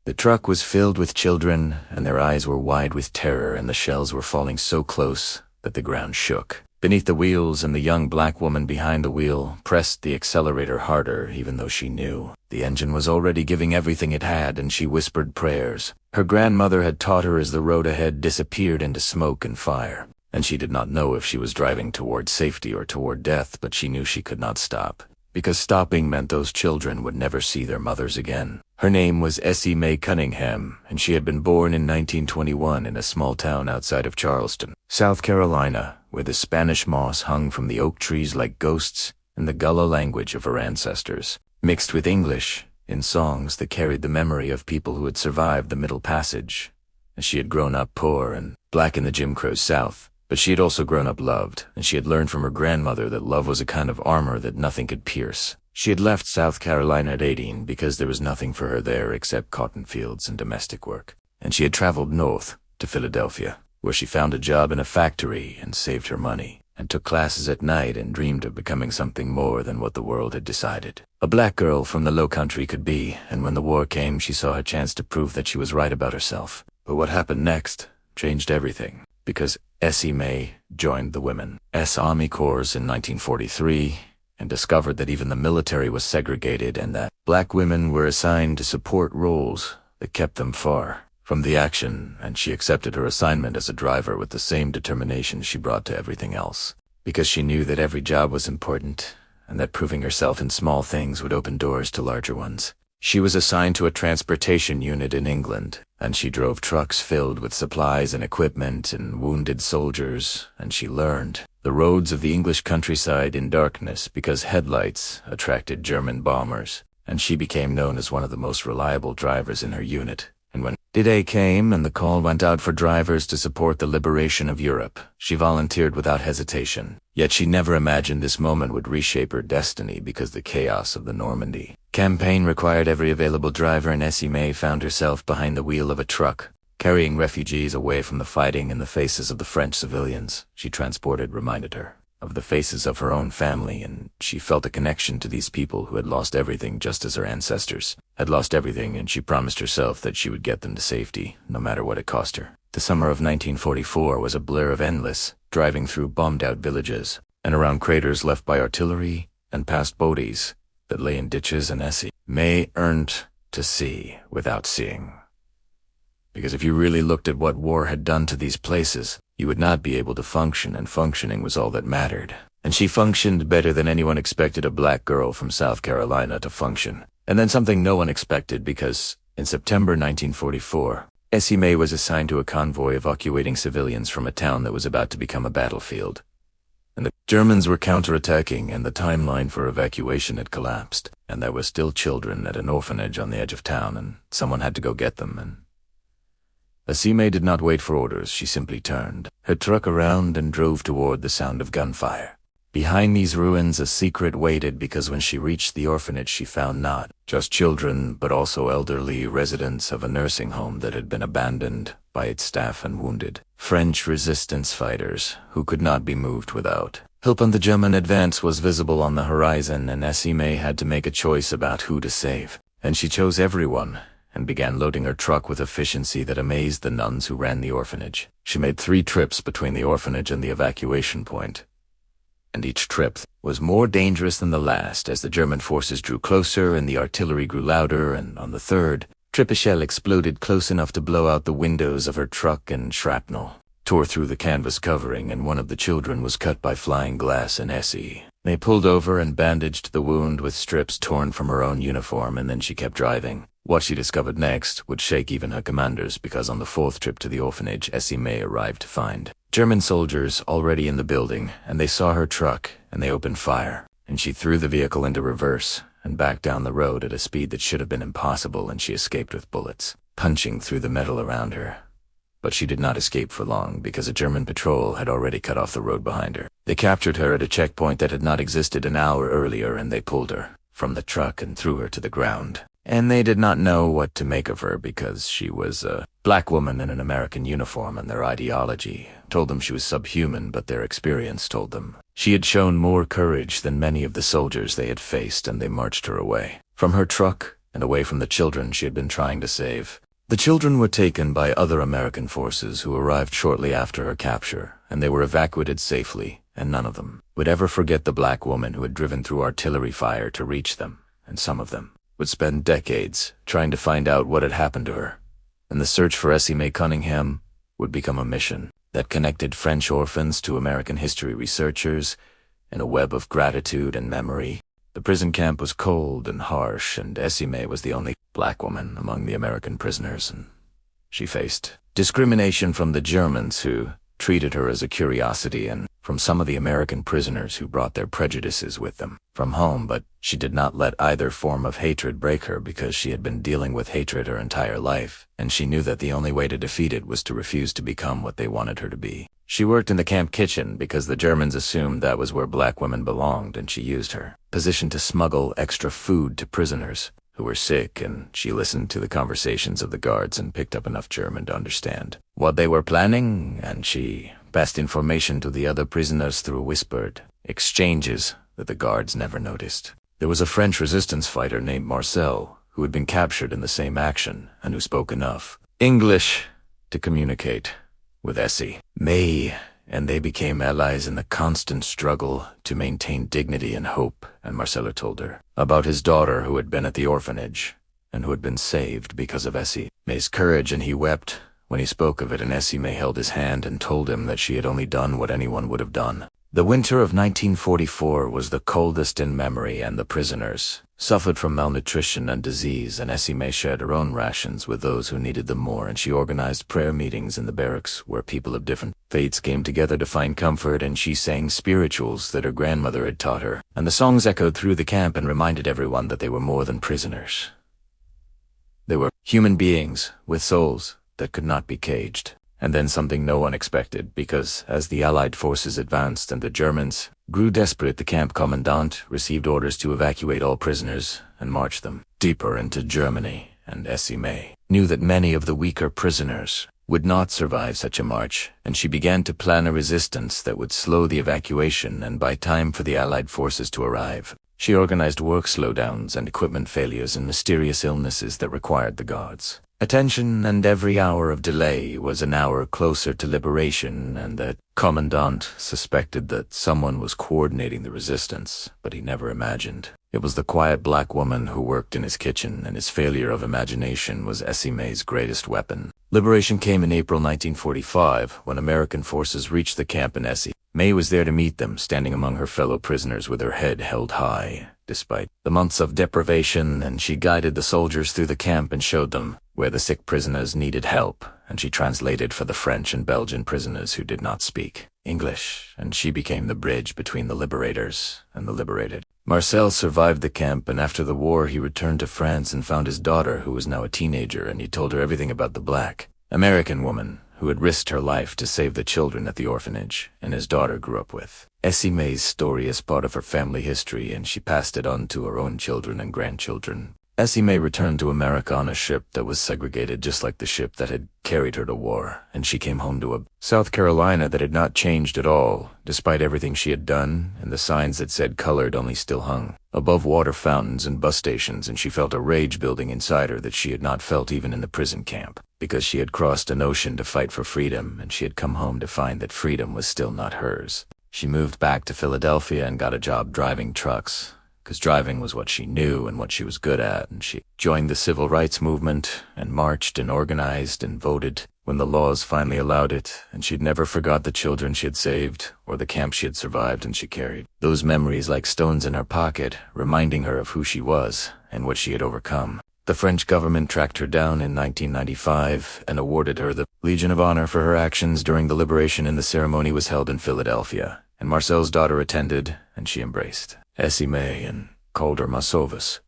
The truck was filled with children, and their eyes were wide with terror, and the shells were falling so close that the ground shook beneath the wheels, and the young black woman behind the wheel pressed the accelerator harder, even though she knew the engine was already giving everything it had, and she whispered prayers her grandmother had taught her as the road ahead disappeared into smoke and fire. And she did not know if she was driving toward safety or toward death, but she knew she could not stop, because stopping meant those children would never see their mothers again. Her name was Essie Mae Cunningham, and she had been born in 1921 in a small town outside of Charleston, South Carolina, where the Spanish moss hung from the oak trees like ghosts and the Gullah language of her ancestors, mixed with English in songs that carried the memory of people who had survived the Middle Passage. And she had grown up poor and black in the Jim Crow South, but she had also grown up loved, and she had learned from her grandmother that love was a kind of armor that nothing could pierce. She had left South Carolina at 18 because there was nothing for her there except cotton fields and domestic work. And she had traveled north to Philadelphia, where she found a job in a factory and saved her money, and took classes at night and dreamed of becoming something more than what the world had decided a black girl from the low country could be. And when the war came, she saw her chance to prove that she was right about herself. But what happened next changed everything, because Essie Mae joined the Women's Army Corps in 1943 and discovered that even the military was segregated and that black women were assigned to support roles that kept them far from the action, and she accepted her assignment as a driver with the same determination she brought to everything else, because she knew that every job was important and that proving herself in small things would open doors to larger ones. She was assigned to a transportation unit in England, and she drove trucks filled with supplies and equipment and wounded soldiers, and she learned the roads of the English countryside in darkness because headlights attracted German bombers, and she became known as one of the most reliable drivers in her unit. And when D-Day came and the call went out for drivers to support the liberation of Europe, she volunteered without hesitation. Yet she never imagined this moment would reshape her destiny, because the chaos of the Normandy campaign required every available driver, and Essie Mae found herself behind the wheel of a truck, carrying refugees away from the fighting, and the faces of the French civilians she transported reminded her of the faces of her own family, and she felt a connection to these people who had lost everything just as her ancestors had lost everything, and she promised herself that she would get them to safety, no matter what it cost her. The summer of 1944 was a blur of endless driving through bombed-out villages and around craters left by artillery and past bodies that lay in ditches, and Essie Mae earned to see without seeing. Because if you really looked at what war had done to these places, you would not be able to function, and functioning was all that mattered. And she functioned better than anyone expected a black girl from South Carolina to function. And then something no one expected, because in September 1944, Essie Mae was assigned to a convoy evacuating civilians from a town that was about to become a battlefield. And the Germans were counterattacking, and the timeline for evacuation had collapsed, and there were still children at an orphanage on the edge of town, and someone had to go get them. And Essie Mae did not wait for orders. She simply turned her truck around and drove toward the sound of gunfire. Behind these ruins, a secret waited, because when she reached the orphanage, she found not just children, but also elderly residents of a nursing home that had been abandoned by its staff and wounded French resistance fighters who could not be moved without help. And the German advance was visible on the horizon, and Essie Mae had to make a choice about who to save. And she chose everyone, and began loading her truck with efficiency that amazed the nuns who ran the orphanage. She made 3 trips between the orphanage and the evacuation point, and each trip was more dangerous than the last as the German forces drew closer and the artillery grew louder. And on the 3rd trip, a shell exploded close enough to blow out the windows of her truck, and shrapnel tore through the canvas covering, and one of the children was cut by flying glass. And Essie Mae pulled over and bandaged the wound with strips torn from her own uniform, and then she kept driving. What she discovered next would shake even her commanders, because on the 4th trip to the orphanage, Essie Mae arrived to find German soldiers already in the building, and they saw her truck, and they opened fire. And she threw the vehicle into reverse and backed down the road at a speed that should have been impossible, and she escaped with bullets punching through the metal around her. But she did not escape for long, because a German patrol had already cut off the road behind her. They captured her at a checkpoint that had not existed an hour earlier, and they pulled her from the truck and threw her to the ground. And they did not know what to make of her, because she was a black woman in an American uniform, and their ideology told them she was subhuman, but their experience told them she had shown more courage than many of the soldiers they had faced, and they marched her away from her truck and away from the children she had been trying to save. The children were taken by other American forces who arrived shortly after her capture, and they were evacuated safely, and none of them would ever forget the black woman who had driven through artillery fire to reach them, and some of them would spend decades trying to find out what had happened to her. And the search for Essie Mae Cunningham would become a mission that connected French orphans to American history researchers in a web of gratitude and memory. The prison camp was cold and harsh, and Essie Mae was the only black woman among the American prisoners, and she faced discrimination from the Germans who treated her as a curiosity, and from some of the American prisoners who brought their prejudices with them from home, but she did not let either form of hatred break her because she had been dealing with hatred her entire life, and she knew that the only way to defeat it was to refuse to become what they wanted her to be. She worked in the camp kitchen because the Germans assumed that was where black women belonged, and she used her position to smuggle extra food to prisoners who were sick, and she listened to the conversations of the guards and picked up enough German to understand what they were planning, and she passed information to the other prisoners through whispered exchanges that the guards never noticed. There was a French resistance fighter named Marcel who had been captured in the same action and who spoke enough English to communicate with Essie Mae, and they became allies in the constant struggle to maintain dignity and hope. And Marcelo told her about his daughter who had been at the orphanage and who had been saved because of Essie Mae's courage, and he wept when he spoke of it, and Essie Mae held his hand and told him that she had only done what anyone would have done. The winter of 1944 was the coldest in memory, and the prisoners suffered from malnutrition and disease, and Essie Mae shared her own rations with those who needed them more, and she organized prayer meetings in the barracks where people of different faiths came together to find comfort, and she sang spirituals that her grandmother had taught her, and the songs echoed through the camp and reminded everyone that they were more than prisoners. They were human beings with souls that could not be caged. And then something no one expected, because as the Allied forces advanced and the Germans grew desperate, the camp commandant received orders to evacuate all prisoners and march them deeper into Germany, and Essie Mae knew that many of the weaker prisoners would not survive such a march, and she began to plan a resistance that would slow the evacuation, and by time for the Allied forces to arrive, she organized work slowdowns and equipment failures and mysterious illnesses that required the guards attention, and every hour of delay was an hour closer to liberation, and the commandant suspected that someone was coordinating the resistance, but he never imagined it was the quiet black woman who worked in his kitchen, and his failure of imagination was Essie Mae's greatest weapon. Liberation came in April 1945 when American forces reached the camp, and Essie Mae was there to meet them, standing among her fellow prisoners with her head held high, despite the months of deprivation, and she guided the soldiers through the camp and showed them where the sick prisoners needed help, and she translated for the French and Belgian prisoners who did not speak English, and she became the bridge between the liberators and the liberated. Marcel survived the camp, and after the war he returned to France and found his daughter, who was now a teenager, and he told her everything about the black American woman who had risked her life to save the children at the orphanage and his daughter grew up with. Essie Mae's story is part of her family history, and she passed it on to her own children and grandchildren. Essie Mae returned to America on a ship that was segregated just like the ship that had carried her to war, and she came home to a South Carolina that had not changed at all, despite everything she had done, and the signs that said colored only still hung above water fountains and bus stations, and she felt a rage building inside her that she had not felt even in the prison camp, because she had crossed an ocean to fight for freedom, and she had come home to find that freedom was still not hers. She moved back to Philadelphia and got a job driving trucks, because driving was what she knew and what she was good at, and she joined the civil rights movement and marched and organized and voted when the laws finally allowed it, and she'd never forgot the children she had saved or the camp she had survived, and she carried those memories like stones in her pocket, reminding her of who she was and what she had overcome. The French government tracked her down in 1995 and awarded her the Legion of Honor for her actions during the liberation, and the ceremony was held in Philadelphia, and Marcel's daughter attended, and she embraced Essie Mae and called her ma sauveuse,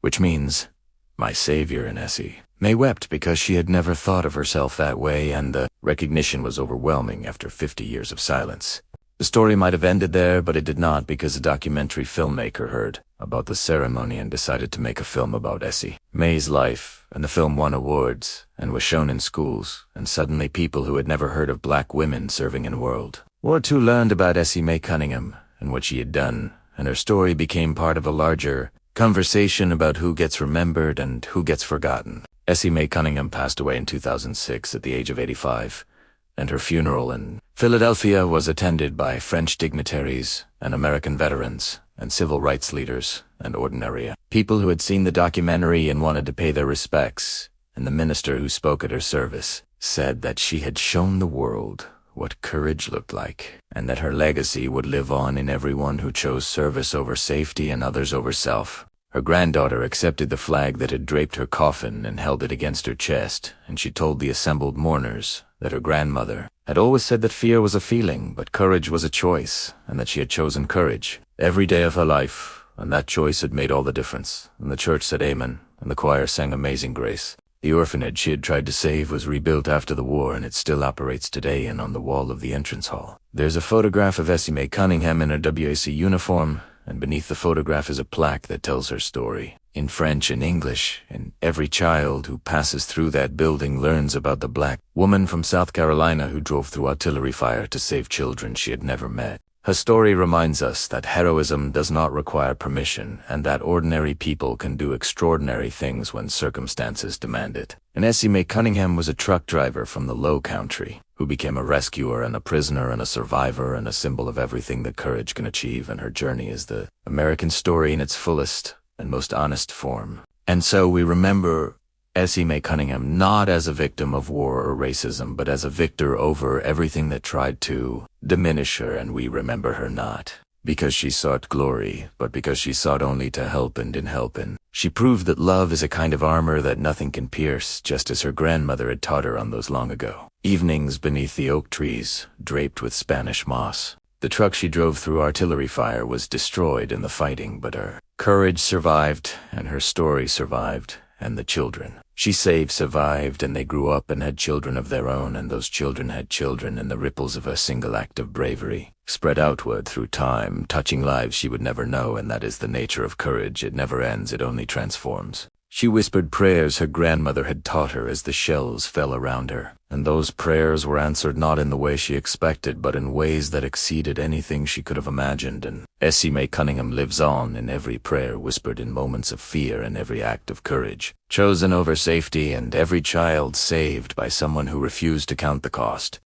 which means my savior, and Essie Mae wept because she had never thought of herself that way, and the recognition was overwhelming after 50 years of silence. The story might have ended there, but it did not, because a documentary filmmaker heard about the ceremony and decided to make a film about Essie Mae's life, and the film won awards and was shown in schools, and suddenly people who had never heard of black women serving in World War II learned about Essie Mae Cunningham and what she had done, and her story became part of a larger Conversation about who gets remembered and who gets forgotten. Essie Mae Cunningham passed away in 2006 at the age of 85, and her funeral in Philadelphia was attended by French dignitaries and American veterans and civil rights leaders and ordinary people who had seen the documentary and wanted to pay their respects, and the minister who spoke at her service said that she had shown the world what courage looked like, and that her legacy would live on in everyone who chose service over safety and others over self. Her granddaughter accepted the flag that had draped her coffin and held it against her chest, and she told the assembled mourners that her grandmother had always said that fear was a feeling, but courage was a choice, and that she had chosen courage every day of her life, and that choice had made all the difference. And the church said amen, and the choir sang Amazing Grace. The orphanage she had tried to save was rebuilt after the war, and it still operates today and on the wall of the entrance hall. There's a photograph of Essie Mae Cunningham in her WWII uniform, and beneath the photograph is a plaque that tells her story, in French and English, and every child who passes through that building learns about the black woman from South Carolina who drove through artillery fire to save children she had never met. Her story reminds us that heroism does not require permission, and that ordinary people can do extraordinary things when circumstances demand it. And Essie Mae Cunningham was a truck driver from the Low Country, who became a rescuer and a prisoner and a survivor and a symbol of everything that courage can achieve, and her journey is the American story in its fullest and most honest form. And so we remember Essie Mae Cunningham not as a victim of war or racism, but as a victor over everything that tried to diminish her, and we remember her not because she sought glory, but because she sought only to help, and in helping, she proved that love is a kind of armor that nothing can pierce, just as her grandmother had taught her on those long ago evenings beneath the oak trees, draped with Spanish moss. The truck she drove through artillery fire was destroyed in the fighting, but her courage survived, and her story survived, and the children she saved survived, and they grew up and had children of their own, and those children had children, and the ripples of her single act of bravery spread outward through time, touching lives she would never know, and that is the nature of courage. It never ends, it only transforms. She whispered prayers her grandmother had taught her as the shells fell around her, and those prayers were answered not in the way she expected, but in ways that exceeded anything she could have imagined. And Essie Mae Cunningham lives on in every prayer whispered in moments of fear, and every act of courage chosen over safety, and every child saved by someone who refused to count the cost.